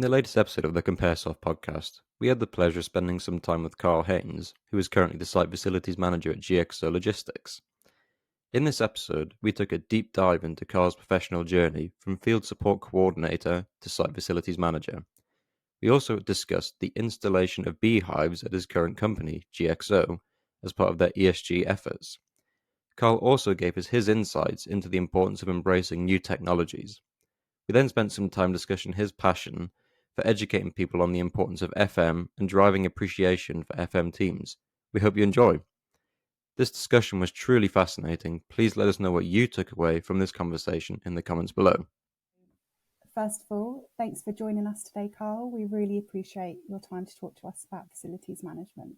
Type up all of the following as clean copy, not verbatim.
In the latest episode of the CompareSoft podcast, we had the pleasure of spending some time with Karl Haynes, who is currently the site facilities manager at GXO Logistics. In this episode, we took a deep dive into Karl's professional journey from field support coordinator to site facilities manager. We also discussed the installation of beehives at his current company, GXO, as part of their ESG efforts. Karl also gave us his insights into the importance of embracing new technologies. We then spent some time discussing his passion for educating people on the importance of FM and driving appreciation for FM teams. We hope you enjoy. This discussion was truly fascinating. Please let us know what you took away from this conversation in the comments below. First of all, thanks for joining us today, Karl. We really appreciate your time to talk to us about facilities management.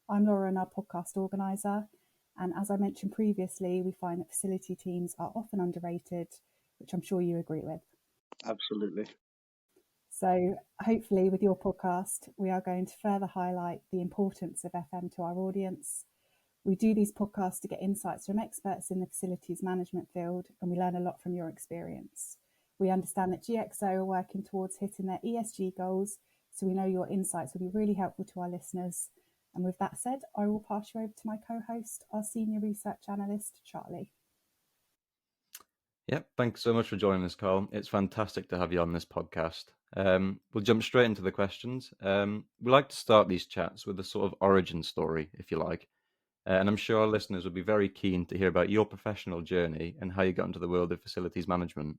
I'm Laura and our podcast organiser, and as I mentioned previously, we find that facility teams are often underrated, which I'm sure you agree with. Absolutely. So hopefully with your podcast, we are going to further highlight the importance of FM to our audience. We do these podcasts to get insights from experts in the facilities management field, and we learn a lot from your experience. We understand that GXO are working towards hitting their ESG goals, so we know your insights will be really helpful to our listeners. And with that said, I will pass you over to my co-host, our senior research analyst, Charlie. Yep, thanks so much for joining us, Karl. It's fantastic to have you on this podcast. We'll jump straight into the questions. We like to start these chats with a sort of origin story, if you like. And I'm sure our listeners would be very keen to hear about your professional journey and how you got into the world of facilities management.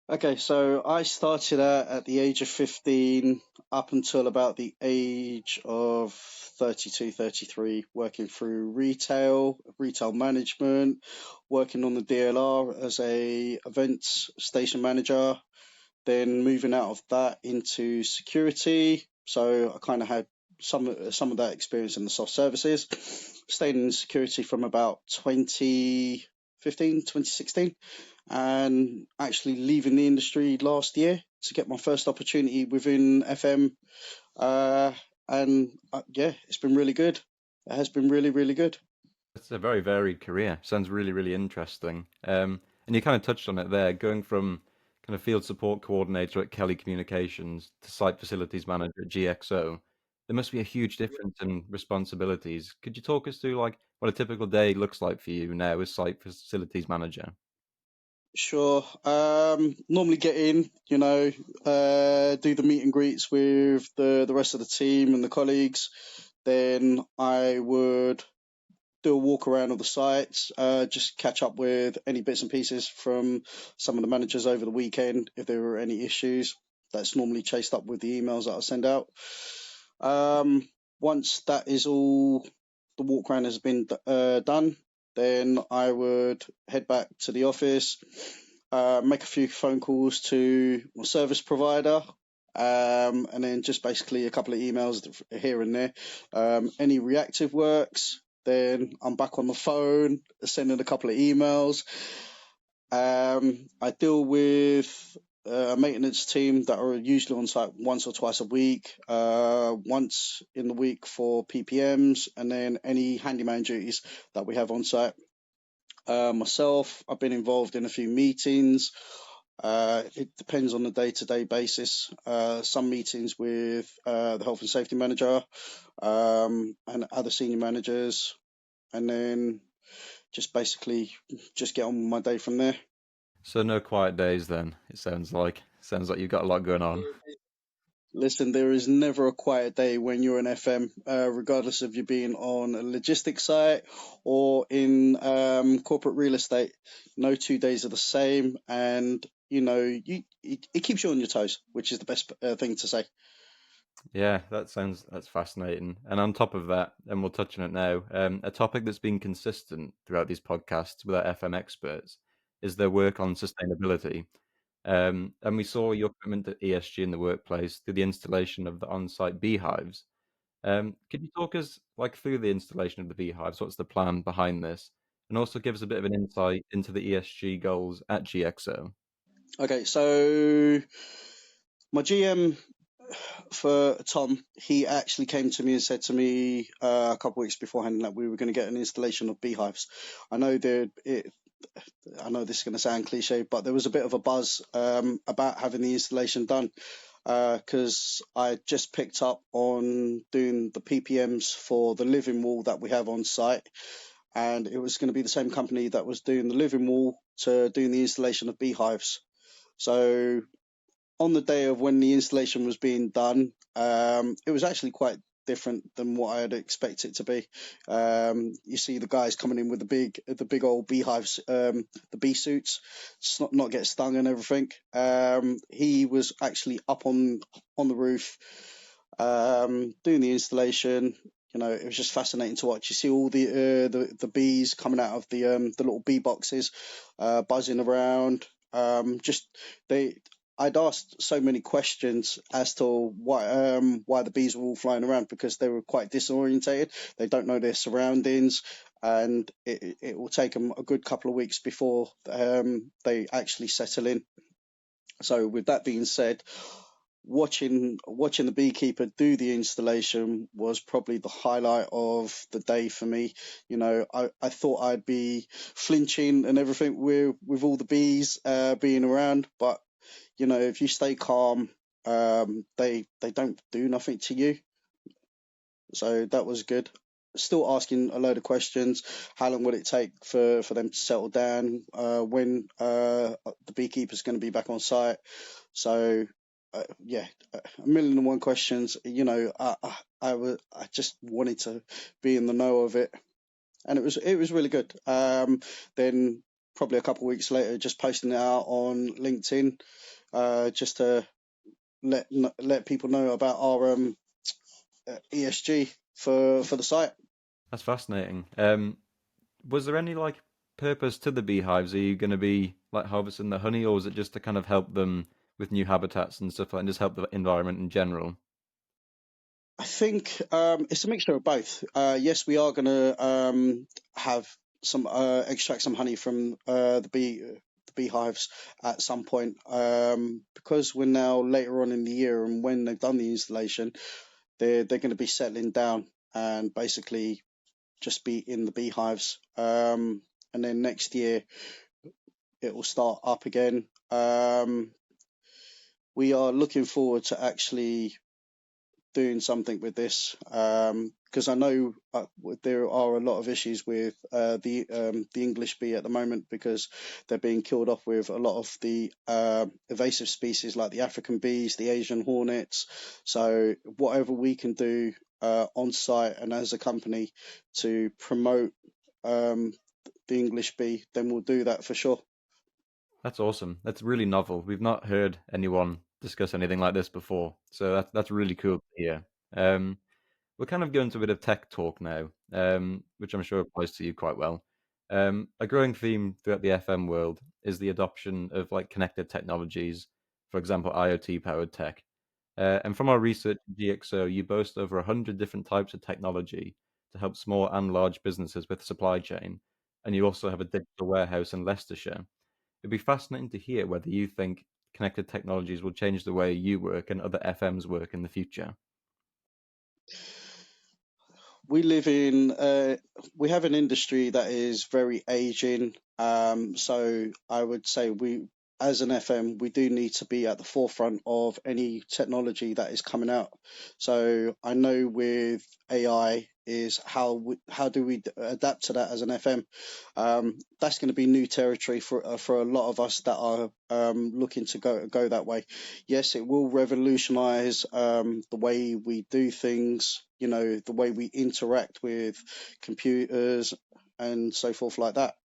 Okay, so I started at the age of 15 up until about the age of 32, 33, working through retail management, working on the DLR as a events station manager, then moving out of that into security. So I kind of had some of that experience in the soft services. Stayed in security from about 2016, and actually leaving the industry last year to get my first opportunity within FM. It's been really good. It has been really, really good. It's a very varied career. Sounds really, really interesting. And you kind of touched on it there, going from kind of field support coordinator at Kelly Communications to site facilities manager at GXO. There must be a huge difference in responsibilities. Could you talk us through like what a typical day looks like for you now as site facilities manager? Sure. Normally get in, do the meet and greets with the rest of the team and the colleagues. Then I would do a walk around of the sites, just catch up with any bits and pieces from some of the managers over the weekend if there were any issues. That's normally chased up with the emails that I send out. Once that is all, the walk around has been done, then I would head back to the office, make a few phone calls to my service provider, and then just basically a couple of emails here and there. Any reactive works, then I'm back on the phone, sending a couple of emails. I deal with a maintenance team that are usually on site once or twice a week, once in the week for PPMs, and then any handyman duties that we have on site. Myself, I've been involved in a few meetings. It depends on the day-to-day basis. Some meetings with the health and safety manager and other senior managers, and then just basically just get on with my day from there. So no quiet days then, it sounds like. Sounds like you've got a lot going on. Listen, there is never a quiet day when you're an FM, regardless of you being on a logistics site or in corporate real estate. No 2 days are the same, and it keeps you on your toes, which is the best thing to say. Yeah, that's fascinating. And on top of that, and we'll touch on it now, a topic that's been consistent throughout these podcasts with our FM experts is their work on sustainability. And we saw your commitment to ESG in the workplace through the installation of the on-site beehives. Could you talk us like through the installation of the beehives? What's the plan behind this? And also give us a bit of an insight into the ESG goals at GXO. Okay, so my GM for Tom, he actually came to me and said to me a couple of weeks beforehand that we were going to get an installation of beehives. I know that I know this is going to sound cliche, but there was a bit of a buzz about having the installation done, because I just picked up on doing the PPMs for the living wall that we have on site, and it was going to be the same company that was doing the living wall to doing the installation of beehives. So on the day of when the installation was being done, it was actually quite different than what I had expected it to be. You see the guys coming in with the big old beehives, the bee suits, not get stung and everything. He was actually up on the roof, doing the installation. You know, it was just fascinating to watch. You see all the bees coming out of the little bee boxes, buzzing around. Just they I'd asked so many questions as to why the bees were all flying around, because they were quite disorientated. They don't know their surroundings, and it will take them a good couple of weeks before they actually settle in. So with that being said, watching the beekeeper do the installation was probably the highlight of the day for me. You know, I thought I'd be flinching and everything with all the bees being around, but you know, if you stay calm, they don't do nothing to you. So that was good. Still asking a load of questions. How long will it take for them to settle down? When the beekeeper's going to be back on site? So yeah, a million and one questions. You know, I just wanted to be in the know of it, and it was really good. Then probably a couple of weeks later, just posting it out on LinkedIn, just to let people know about our ESG for the site. That's fascinating. Was there any like purpose to the beehives? Are you going to be like harvesting the honey, or is it just to kind of help them with new habitats and stuff like, and just help the environment in general? I think it's a mixture of both. Yes, we are going to have some extract some honey from the beehives at some point, because we're now later on in the year, and when they've done the installation, they're going to be settling down and basically just be in the beehives. And then next year it will start up again. We are looking forward to actually doing something with this, because I know there are a lot of issues with the English bee at the moment, because they're being killed off with a lot of the invasive species like the African bees, the Asian hornets. So whatever we can do on site and as a company to promote the English bee, then we'll do that for sure. That's awesome. That's really novel. We've not heard anyone discuss anything like this before, so that's really cool to hear. We're kind of going to a bit of tech talk now, which I'm sure applies to you quite well. A growing theme throughout the FM world is the adoption of like connected technologies, for example, IoT powered tech. And from our research at GXO, you boast over 100 different types of technology to help small and large businesses with supply chain. And you also have a digital warehouse in Leicestershire. It'd be fascinating to hear whether you think connected technologies will change the way you work and other FMs work in the future. We have an industry that is very aging. So I would say as an FM, we do need to be at the forefront of any technology that is coming out. So I know with AI is how do we adapt to that as an FM? That's going to be new territory for a lot of us that are looking to go that way. Yes, it will revolutionize the way we do things, you know, the way we interact with computers and so forth like that.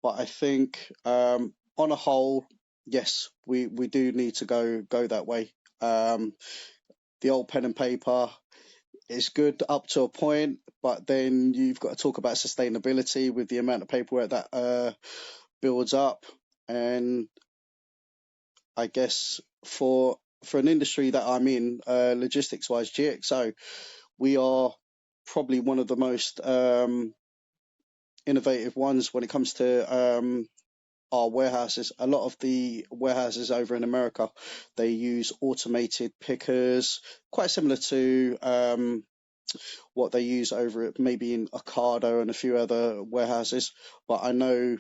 But I think on a whole, yes, we do need to go that way. The old pen and paper is good up to a point, but then you've got to talk about sustainability with the amount of paperwork that builds up. And I guess for an industry that I'm in, logistics wise, GXO, we are probably one of the most innovative ones when it comes to our warehouses. A lot of the warehouses over in America, they use automated pickers, quite similar to what they use over maybe in Ocado and a few other warehouses. But I know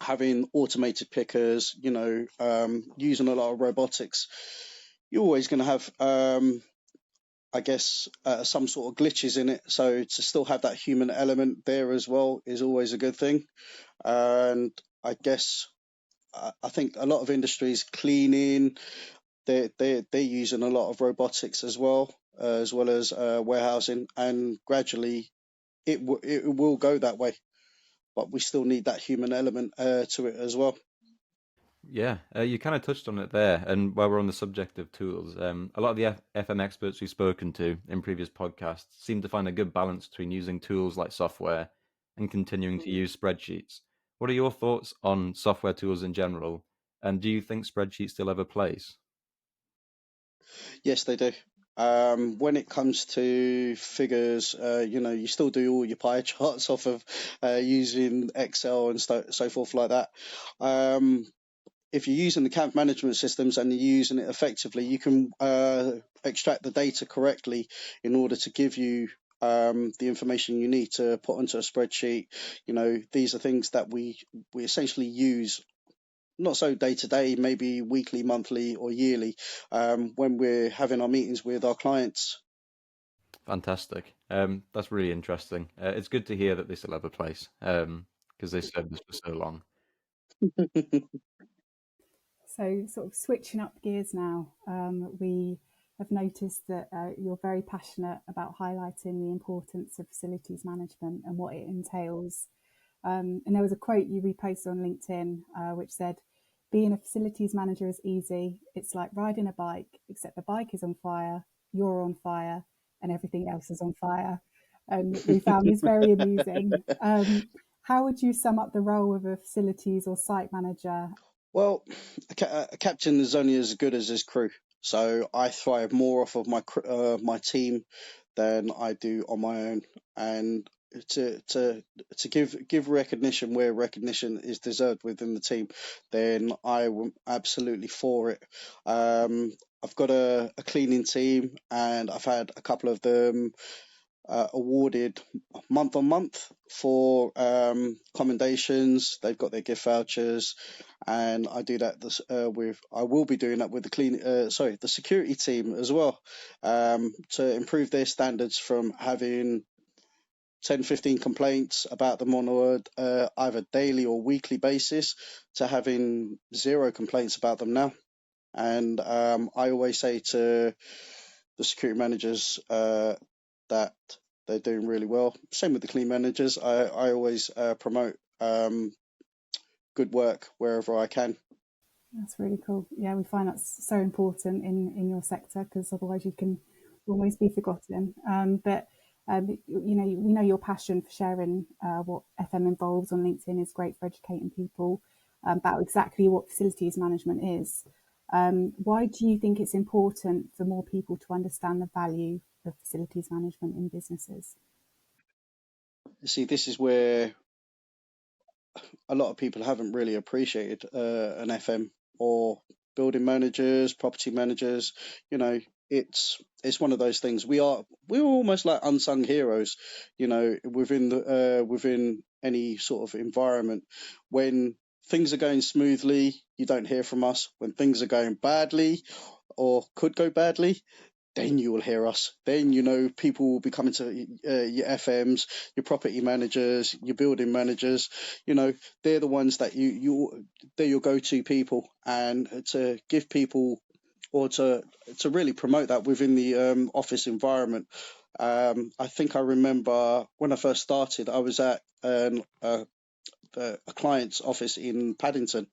having automated pickers, using a lot of robotics, you're always going to have, I guess, some sort of glitches in it. So to still have that human element there as well is always a good thing. And I guess I think a lot of industries, cleaning, they're using a lot of robotics as well as warehousing, and gradually it will go that way. But we still need that human element to it as well. Yeah, you kind of touched on it there. And while we're on the subject of tools, a lot of the FM experts we've spoken to in previous podcasts seem to find a good balance between using tools like software and continuing to use spreadsheets. What are your thoughts on software tools in general? And do you think spreadsheets still have a place? Yes, they do. When it comes to figures, you still do all your pie charts off of using Excel and so forth like that. If you're using the camp management systems and you're using it effectively, you can extract the data correctly in order to give you the information you need to put onto a spreadsheet. These are things that we essentially use, not so day to day, maybe weekly, monthly, or yearly, when we're having our meetings with our clients. Fantastic. That's really interesting. It's good to hear that they still have a place because they served us for so long. So, sort of switching up gears now, we have noticed that you're very passionate about highlighting the importance of facilities management and what it entails. And there was a quote you reposted on LinkedIn, which said, "Being a facilities manager is easy. It's like riding a bike, except the bike is on fire, you're on fire, and everything else is on fire." And we found this very amusing. How would you sum up the role of a facilities or site manager? Well, a captain is only as good as his crew. So I thrive more off of my team than I do on my own. And to give recognition where recognition is deserved within the team, then I am absolutely for it. I've got a cleaning team, and I've had a couple of them awarded month on month for commendations. They've got their gift vouchers, and I do that I will be doing that with the security team as well, to improve their standards from having 10, 15 complaints about them on either daily or weekly basis to having 0 complaints about them now. And I always say to the security managers that they're doing really well. Same with the clean managers. I always promote good work wherever I can. That's really cool. Yeah, we find that's so important in your sector, because otherwise you can almost be forgotten. But we know your passion for sharing what FM involves on LinkedIn is great for educating people about exactly what facilities management is. Why do you think it's important for more people to understand the value of facilities management in businesses? See, this is where a lot of people haven't really appreciated an FM or building managers, property managers. It's one of those things. We're almost like unsung heroes, within any sort of environment. When things are going smoothly, you don't hear from us. When things are going badly or could go badly, then you will hear us. Then people will be coming to your FMs, your property managers, your building managers. They're the ones that they're your go-to people, and to give people, or to really promote that within the office environment. I think I remember when I first started, I was at a client's office in Paddington.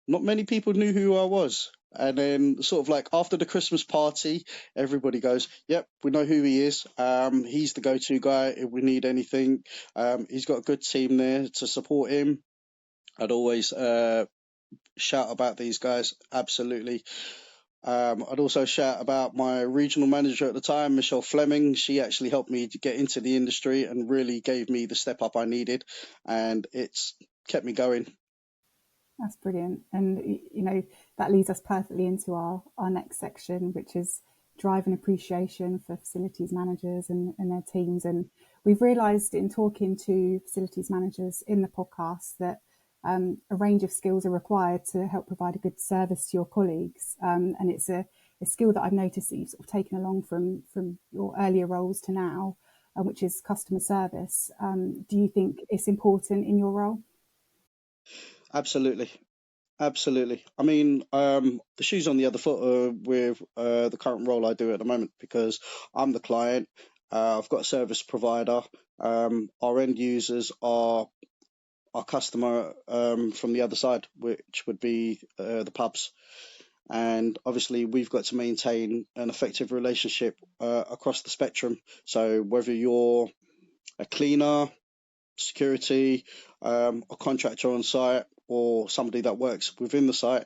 Not many people knew who I was. And then sort of like after the Christmas party, everybody goes, "Yep, we know who he is. He's the go-to guy if we need anything. He's got a good team there to support him." I'd always shout about these guys, absolutely. I'd also shout about my regional manager at the time, Michelle Fleming. She actually helped me to get into the industry and really gave me the step up I needed, and it's kept me going. That's brilliant. And, that leads us perfectly into our next section, which is drive and appreciation for facilities managers and their teams. And we've realised in talking to facilities managers in the podcast that a range of skills are required to help provide a good service to your colleagues. And it's a skill that I've noticed that you've sort of taken along from your earlier roles to now, which is customer service. Do you think it's important in your role? Absolutely. Absolutely. I mean, the shoe's on the other foot with the current role I do at the moment, because I'm the client. I've got a service provider. Our end users are our customer from the other side, which would be the pubs. And obviously, we've got to maintain an effective relationship across the spectrum. So whether you're a cleaner, security, a contractor on site, or somebody that works within the site,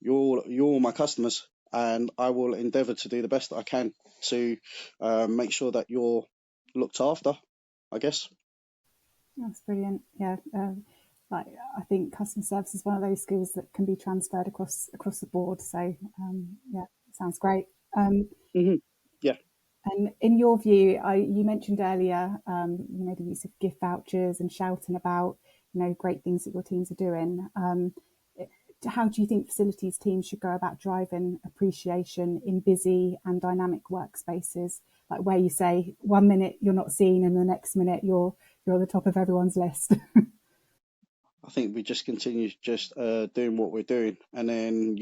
you're all my customers, and I will endeavour to do the best that I can to make sure that you're looked after, I guess. That's brilliant. Yeah, like I think customer service is one of those skills that can be transferred across the board. So yeah, sounds great. Yeah. And in your view, you mentioned earlier, the use of gift vouchers and shouting about, great things that your teams are doing. How do you think facilities teams should go about driving appreciation in busy and dynamic workspaces, like where you say 1 minute you're not seen and the next minute you're at the top of everyone's list? I think we just continue just doing what we're doing, and then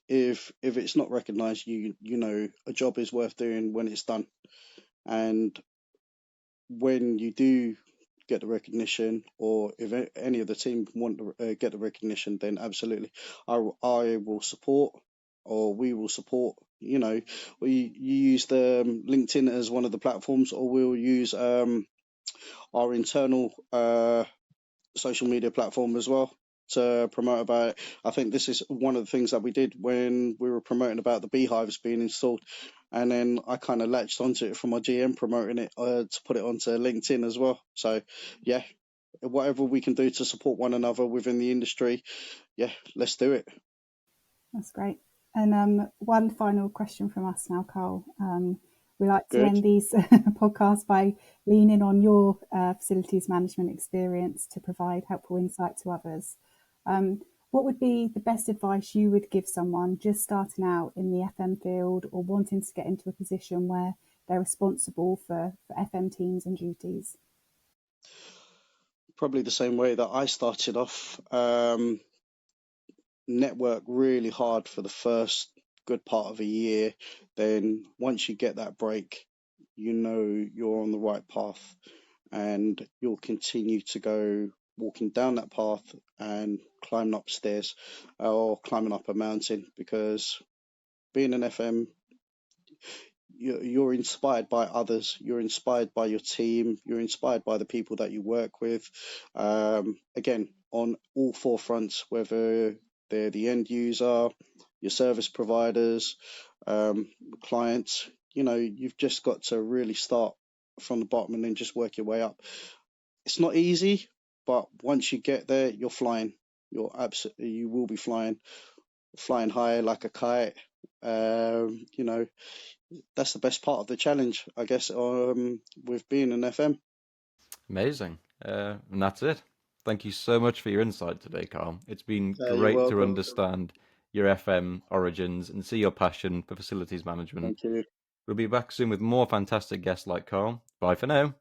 if it's not recognised, a job is worth doing when it's done, and when you do get the recognition, or if any of the team want to get the recognition, then absolutely, I will support, or we will support. We use the LinkedIn as one of the platforms, or we'll use our internal social media platform as well to promote about it. I think this is one of the things that we did when we were promoting about the beehives being installed, and then I kind of latched onto it from my GM promoting it to put it onto LinkedIn as well. So yeah, whatever we can do to support one another within the industry, yeah, let's do it. That's great. And one final question from us now, Karl. We like to Good. end these podcasts by leaning on your facilities management experience to provide helpful insight to others. What would be the best advice you would give someone just starting out in the FM field, or wanting to get into a position where they're responsible for FM teams and duties? Probably the same way that I started off. Network really hard for the first good part of a year. Then once you get that break, you're on the right path, and you'll continue to go walking down that path and climbing upstairs or climbing up a mountain, because being an FM, you're inspired by others, you're inspired by your team, you're inspired by the people that you work with, again, on all four fronts, whether they're the end user, your service providers, clients. You've just got to really start from the bottom and then just work your way up. It's not easy, but once you get there, you're flying. You will be flying high like a kite. That's the best part of the challenge, I guess, with being an FM. Amazing. And that's it. Thank you so much for your insight today, Karl. It's been You're great to welcome. understand your FM origins and see your passion for facilities management. Thank you. We'll be back soon with more fantastic guests like Karl. Bye for now.